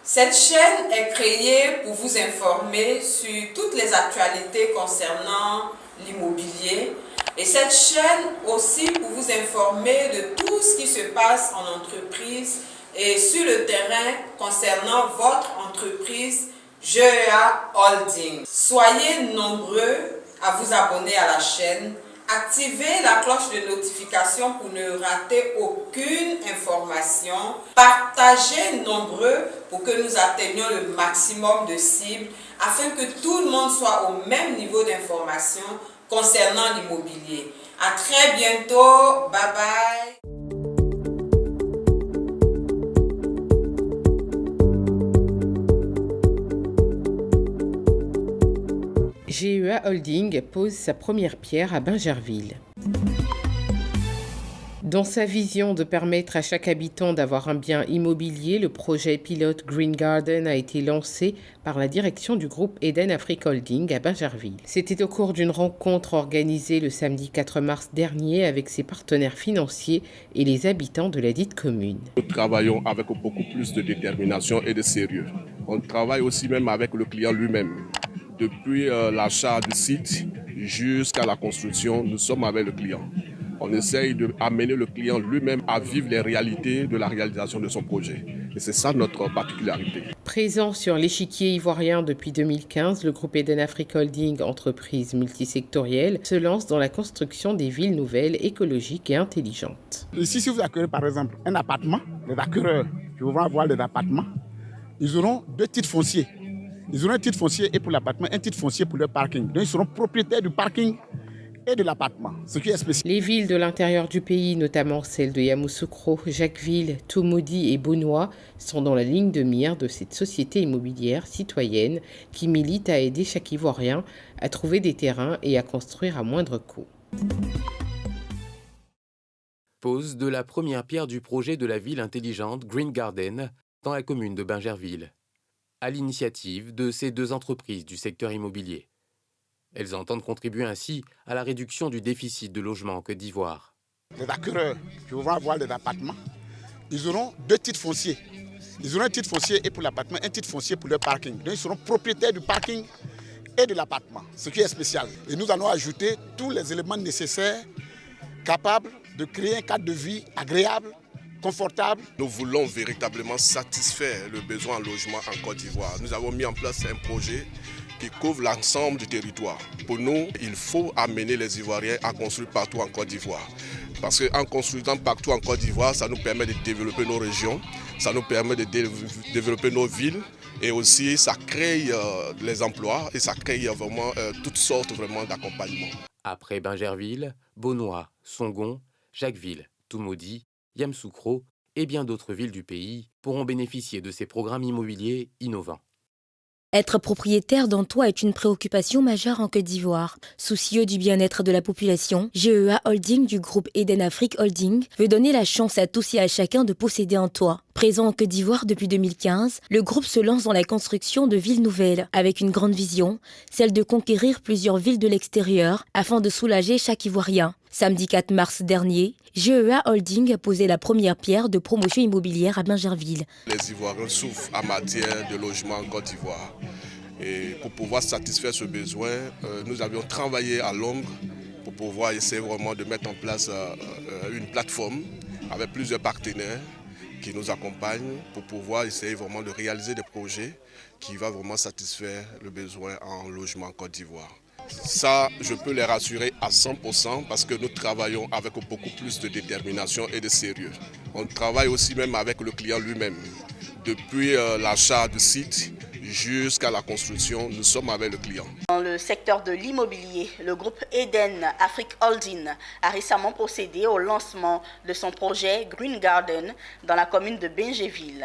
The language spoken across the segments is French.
Cette chaîne est créée pour vous informer sur toutes les actualités concernant l'immobilier et cette chaîne aussi pour vous informer de tout ce qui se passe en entreprise et sur le terrain concernant votre entreprise GEA Holding. Soyez nombreux à vous abonner à la chaîne. Activez la cloche de notification pour ne rater aucune information. Partagez nombreux pour que nous atteignions le maximum de cibles afin que tout le monde soit au même niveau d'information concernant l'immobilier. À très bientôt. Bye bye. GEA Holding pose sa première pierre à Bingerville. Dans sa vision de permettre à chaque habitant d'avoir un bien immobilier, le projet pilote Green Garden a été lancé par la direction du groupe Eden Afrique Holding à Bingerville. C'était au cours d'une rencontre organisée le samedi 4 mars dernier avec ses partenaires financiers et les habitants de la dite commune. Nous travaillons avec beaucoup plus de détermination et de sérieux. On travaille aussi même avec le client lui-même. Depuis l'achat du site jusqu'à la construction, nous sommes avec le client. On essaye d'amener le client lui-même à vivre les réalités de la réalisation de son projet. Et c'est ça notre particularité. Présent sur l'échiquier ivoirien depuis 2015, le groupe Eden Afrique Holding, entreprise multisectorielle, se lance dans la construction des villes nouvelles, écologiques et intelligentes. Ici, si vous accueillez par exemple un appartement, les acquéreurs qui vont avoir des appartements, ils auront 2 titres fonciers. Ils auront un titre foncier et pour l'appartement, un titre foncier pour le parking. Donc ils seront propriétaires du parking et de l'appartement, ce qui est spécial. Les villes de l'intérieur du pays, notamment celles de Yamoussoukro, Jacquesville, Toumoudi et Bonois, sont dans la ligne de mire de cette société immobilière citoyenne qui milite à aider chaque Ivoirien à trouver des terrains et à construire à moindre coût. Pose de la première pierre du projet de la ville intelligente Green Garden dans la commune de Bingerville, à l'initiative de ces 2 entreprises du secteur immobilier. Elles entendent contribuer ainsi à la réduction du déficit de logement en Côte d'Ivoire. Les acquéreurs qui vont avoir des appartements, ils auront 2 titres fonciers. Ils auront un titre foncier et pour l'appartement, un titre foncier pour le parking. Donc ils seront propriétaires du parking et de l'appartement, ce qui est spécial. Et nous allons ajouter tous les éléments nécessaires capables de créer un cadre de vie agréable, confortable. Nous voulons véritablement satisfaire le besoin en logement en Côte d'Ivoire. Nous avons mis en place un projet qui couvre l'ensemble du territoire. Pour nous, il faut amener les Ivoiriens à construire partout en Côte d'Ivoire. Parce qu'en construisant partout en Côte d'Ivoire, ça nous permet de développer nos régions, ça nous permet de développer nos villes et aussi ça crée les emplois et ça crée vraiment toutes sortes vraiment d'accompagnement. Après Bingerville, Bonois, Songon, Jacquesville, Toumoudi, Yamoussoukro et bien d'autres villes du pays pourront bénéficier de ces programmes immobiliers innovants. Être propriétaire d'un toit est une préoccupation majeure en Côte d'Ivoire. Soucieux du bien-être de la population, GEA Holding du groupe Eden Afrique Holding veut donner la chance à tous et à chacun de posséder un toit. Présent en Côte d'Ivoire depuis 2015, le groupe se lance dans la construction de villes nouvelles avec une grande vision, celle de conquérir plusieurs villes de l'extérieur afin de soulager chaque Ivoirien. Samedi 4 mars dernier, GEA Holding a posé la première pierre de promotion immobilière à Bingerville. Les Ivoiriens souffrent en matière de logement en Côte d'Ivoire. Et pour pouvoir satisfaire ce besoin, nous avions travaillé à longue pour pouvoir essayer vraiment de mettre en place une plateforme avec plusieurs partenaires qui nous accompagnent pour pouvoir essayer vraiment de réaliser des projets qui vont vraiment satisfaire le besoin en logement en Côte d'Ivoire. Ça, je peux les rassurer à 100% parce que nous travaillons avec beaucoup plus de détermination et de sérieux. On travaille aussi même avec le client lui-même. Depuis l'achat du site jusqu'à la construction, nous sommes avec le client. Dans le secteur de l'immobilier, le groupe Eden Afrique Holding a récemment procédé au lancement de son projet Green Garden dans la commune de Bingerville.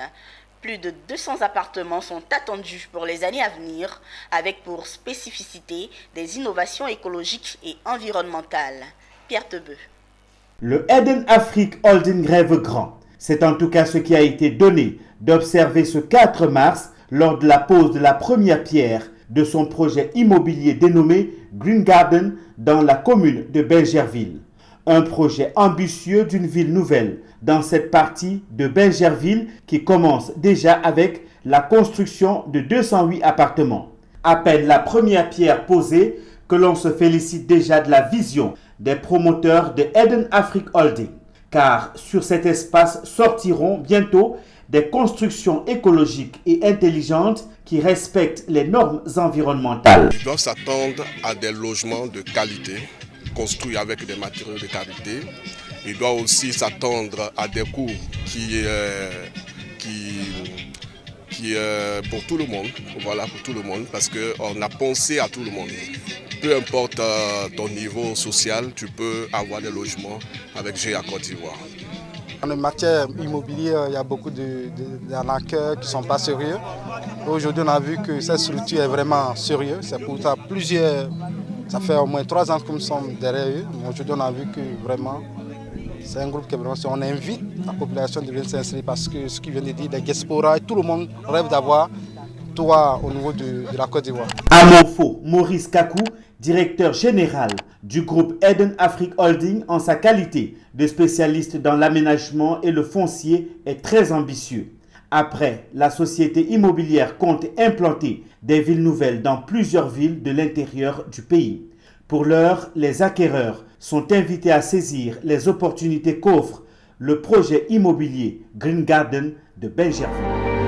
Plus de 200 appartements sont attendus pour les années à venir, avec pour spécificité des innovations écologiques et environnementales. Pierre Tebeu. Le Eden Afrique Holding rêve grand. C'est en tout cas ce qui a été donné d'observer ce 4 mars lors de la pose de la première pierre de son projet immobilier dénommé Green Garden dans la commune de Bingerville. Un projet ambitieux d'une ville nouvelle dans cette partie de Bingerville qui commence déjà avec la construction de 208 appartements. À peine la première pierre posée que l'on se félicite déjà de la vision des promoteurs de Eden Afrique Holding. Car sur cet espace sortiront bientôt des constructions écologiques et intelligentes qui respectent les normes environnementales. Ils doivent s'attendre à des logements de qualité, construits avec des matériaux de qualité. Ils doivent aussi s'attendre à des coûts qui pour tout le monde, voilà, pour tout le monde, parce qu'on a pensé à tout le monde. Peu importe ton niveau social, tu peux avoir des logements avec GA Côte d'Ivoire. En matière immobilière, il y a beaucoup d'arnaqueurs qui ne sont pas sérieux. Aujourd'hui, on a vu que cette structure est vraiment sérieuse. C'est pour ça ça fait au moins 3 ans que nous sommes derrière eux. Aujourd'hui, on a vu que vraiment, c'est un groupe qui est vraiment... On invite la population de venir s'installer parce que ce qu'il vient de dire, les diasporas, tout le monde rêve d'avoir toi au niveau de la Côte d'Ivoire. À Monfo, Maurice Kakou, directeur général du groupe Eden Afrique Holding, en sa qualité de spécialiste dans l'aménagement et le foncier, est très ambitieux. Après, la société immobilière compte implanter des villes nouvelles dans plusieurs villes de l'intérieur du pays. Pour l'heure, les acquéreurs sont invités à saisir les opportunités qu'offre le projet immobilier Green Garden de Benjerville.